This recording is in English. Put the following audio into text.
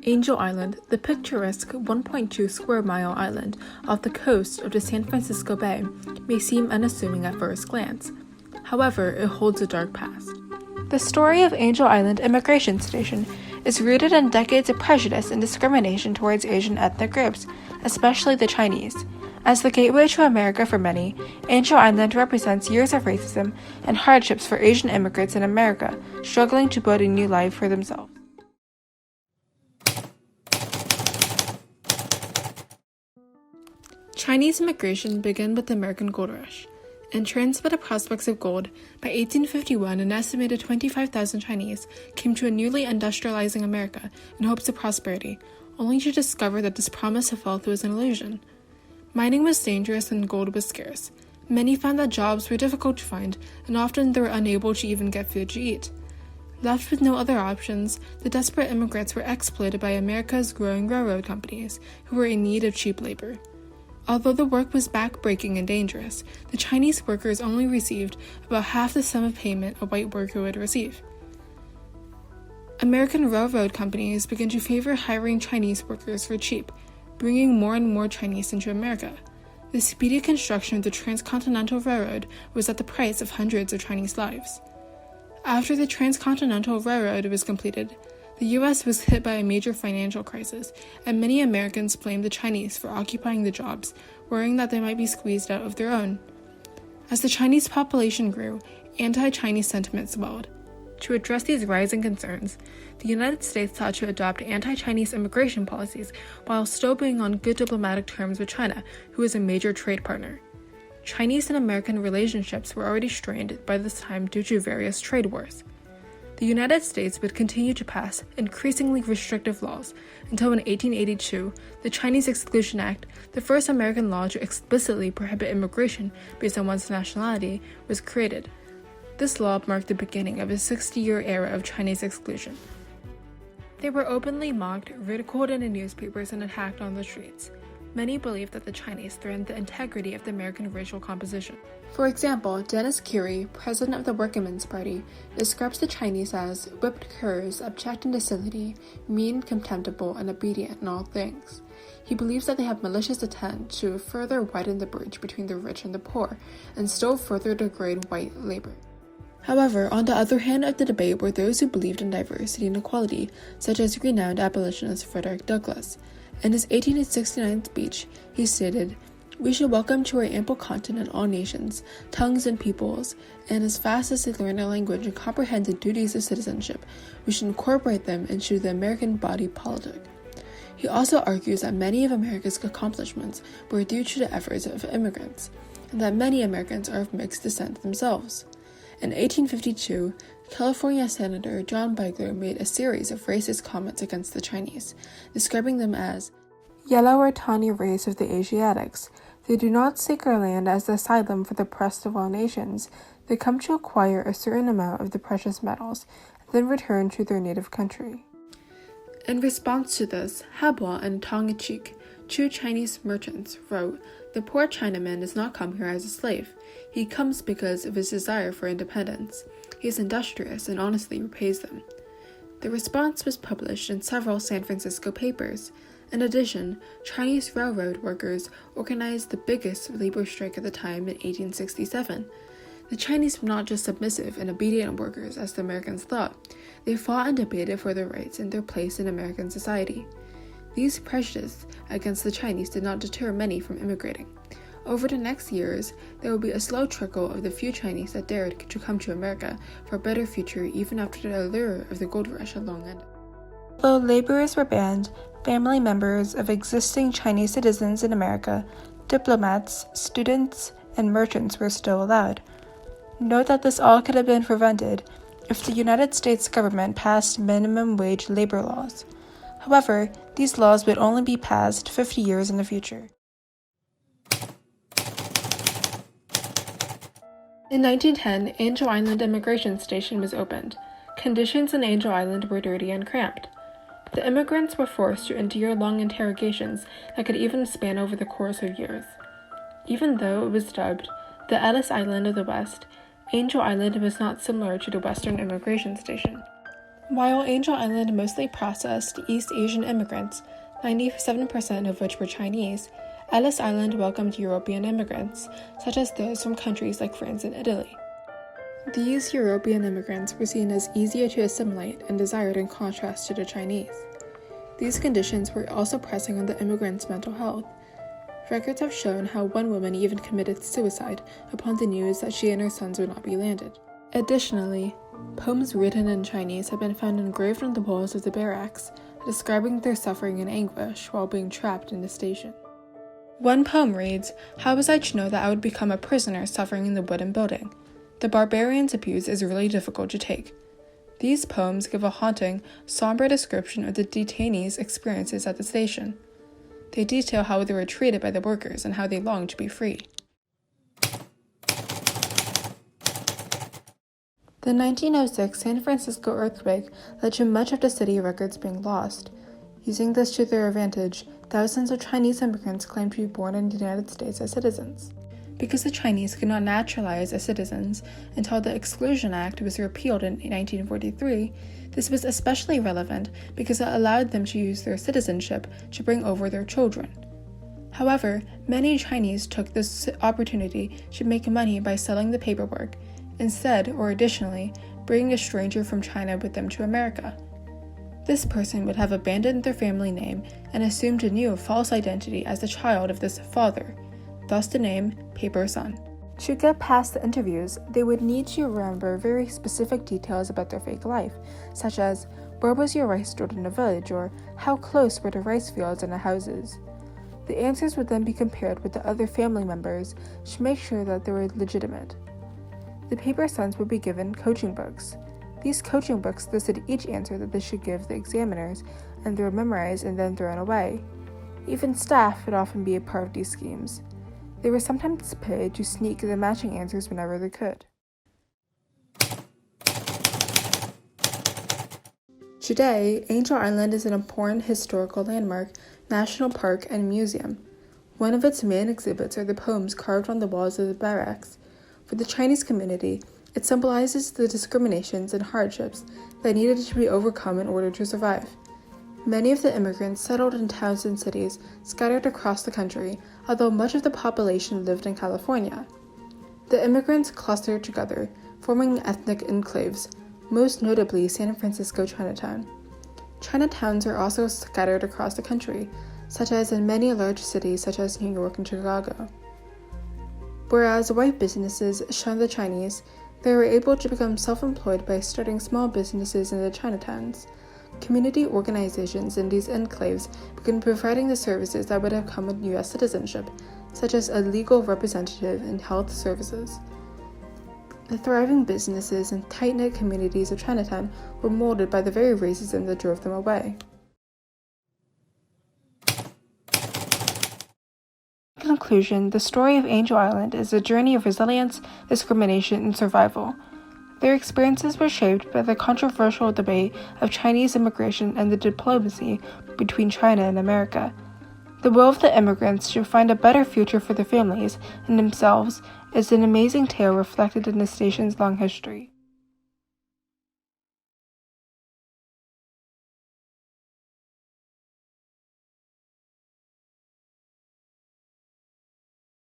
Angel Island, the picturesque 1.2 square mile island off the coast of the San Francisco Bay, may seem unassuming at first glance. However, it holds a dark past. The story of Angel Island Immigration Station is rooted in decades of prejudice and discrimination towards Asian ethnic groups, especially the Chinese. As the gateway to America for many, Angel Island represents years of racism and hardships for Asian immigrants in America, struggling to build a new life for themselves. Chinese immigration began with the American Gold Rush. Entranced by the prospects of gold, by 1851 an estimated 25,000 Chinese came to a newly industrializing America in hopes of prosperity, only to discover that this promise of wealth was an illusion. Mining was dangerous and gold was scarce. Many found that jobs were difficult to find, and often they were unable to even get food to eat. Left with no other options, the desperate immigrants were exploited by America's growing railroad companies, who were in need of cheap labor. Although the work was back-breaking and dangerous, the Chinese workers only received about half the sum of payment a white worker would receive. American railroad companies began to favor hiring Chinese workers for cheap, bringing more and more Chinese into America. The speedy construction of the Transcontinental Railroad was at the price of hundreds of Chinese lives. After the Transcontinental Railroad was completed, the U.S. was hit by a major financial crisis, and many Americans blamed the Chinese for occupying the jobs, worrying that they might be squeezed out of their own. As the Chinese population grew, anti-Chinese sentiment swelled. To address these rising concerns, the United States sought to adopt anti-Chinese immigration policies while still being on good diplomatic terms with China, who is a major trade partner. Chinese and American relationships were already strained by this time due to various trade wars. The United States would continue to pass increasingly restrictive laws until in 1882, the Chinese Exclusion Act, the first American law to explicitly prohibit immigration based on one's nationality, was created. This law marked the beginning of a 60-year era of Chinese exclusion. They were openly mocked, ridiculed in the newspapers, and attacked on the streets. Many believed that the Chinese threatened the integrity of the American racial composition. For example, Dennis Curry, president of the Workingmen's Party, describes the Chinese as whipped curs, abject in docility, mean, contemptible, and obedient in all things. He believes that they have malicious intent to further widen the bridge between the rich and the poor, and still further degrade white labor. However, on the other hand of the debate were those who believed in diversity and equality, such as renowned abolitionist Frederick Douglass. In his 1869 speech, he stated, "We should welcome to our ample continent all nations, tongues, and peoples, and as fast as they learn a language and comprehend the duties of citizenship, we should incorporate them into the American body politic." He also argues that many of America's accomplishments were due to the efforts of immigrants, and that many Americans are of mixed descent themselves. In 1852, California Senator John Beigler made a series of racist comments against the Chinese, describing them as yellow or tawny race of the Asiatics. They do not seek our land as the asylum for the oppressed of all nations. They come to acquire a certain amount of the precious metals, and then return to their native country. In response to this, Habwa and tongue-in-cheek, two Chinese merchants, wrote, "The poor Chinaman does not come here as a slave. He comes because of his desire for independence. He is industrious and honestly repays them." The response was published in several San Francisco papers. In addition, Chinese railroad workers organized the biggest labor strike at the time in 1867. The Chinese were not just submissive and obedient workers, as the Americans thought. They fought and debated for their rights and their place in American society. These prejudices against the Chinese did not deter many from immigrating. Over the next years, there would be a slow trickle of the few Chinese that dared to come to America for a better future even after the allure of the gold rush had long ended. Although laborers were banned, family members of existing Chinese citizens in America, diplomats, students, and merchants were still allowed. Note that this all could have been prevented if the United States government passed minimum wage labor laws. However, these laws would only be passed 50 years in the future. In 1910, Angel Island Immigration Station was opened. Conditions in Angel Island were dirty and cramped. The immigrants were forced to endure long interrogations that could even span over the course of years. Even though it was dubbed the Ellis Island of the West, Angel Island was not similar to the Western Immigration Station. While Angel Island mostly processed East Asian immigrants, 97% of which were Chinese, Ellis Island welcomed European immigrants, such as those from countries like France and Italy. These European immigrants were seen as easier to assimilate and desired in contrast to the Chinese. These conditions were also pressing on the immigrants' mental health. Records have shown how one woman even committed suicide upon the news that she and her sons would not be landed. Additionally, poems written in Chinese have been found engraved on the walls of the barracks, describing their suffering and anguish while being trapped in the station. One poem reads, "How was I to know that I would become a prisoner suffering in the wooden building? The barbarian's abuse is really difficult to take." These poems give a haunting, somber description of the detainees' experiences at the station. They detail how they were treated by the workers and how they longed to be free. The 1906 San Francisco earthquake led to much of the city records being lost. Using this to their advantage, thousands of Chinese immigrants claimed to be born in the United States as citizens. Because the Chinese could not naturalize as citizens until the Exclusion Act was repealed in 1943, this was especially relevant because it allowed them to use their citizenship to bring over their children. However, many Chinese took this opportunity to make money by selling the paperwork, instead, or additionally, bringing a stranger from China with them to America. This person would have abandoned their family name and assumed a new false identity as the child of this father, thus the name Paper Son. To get past the interviews, they would need to remember very specific details about their fake life, such as, where was your rice stored in the village, or how close were the rice fields and the houses. The answers would then be compared with the other family members to make sure that they were legitimate. The Paper Sons would be given coaching books. These coaching books listed each answer that they should give the examiners, and they were memorized and then thrown away. Even staff would often be a part of these schemes. They were sometimes paid to sneak the matching answers whenever they could. Today, Angel Island is an important historical landmark, national park, and museum. One of its main exhibits are the poems carved on the walls of the barracks. For the Chinese community, it symbolizes the discriminations and hardships that needed to be overcome in order to survive. Many of the immigrants settled in towns and cities scattered across the country, although much of the population lived in California. The immigrants clustered together, forming ethnic enclaves, most notably San Francisco Chinatown. Chinatowns are also scattered across the country, such as in many large cities such as New York and Chicago. Whereas white businesses shunned the Chinese, they were able to become self-employed by starting small businesses in the Chinatowns. Community organizations in these enclaves began providing the services that would have come with U.S. citizenship, such as a legal representative and health services. The thriving businesses and tight-knit communities of Chinatown were molded by the very racism that drove them away. In conclusion, the story of Angel Island is a journey of resilience, discrimination, and survival. Their experiences were shaped by the controversial debate of Chinese immigration and the diplomacy between China and America. The will of the immigrants to find a better future for their families and themselves is an amazing tale reflected in the station's long history.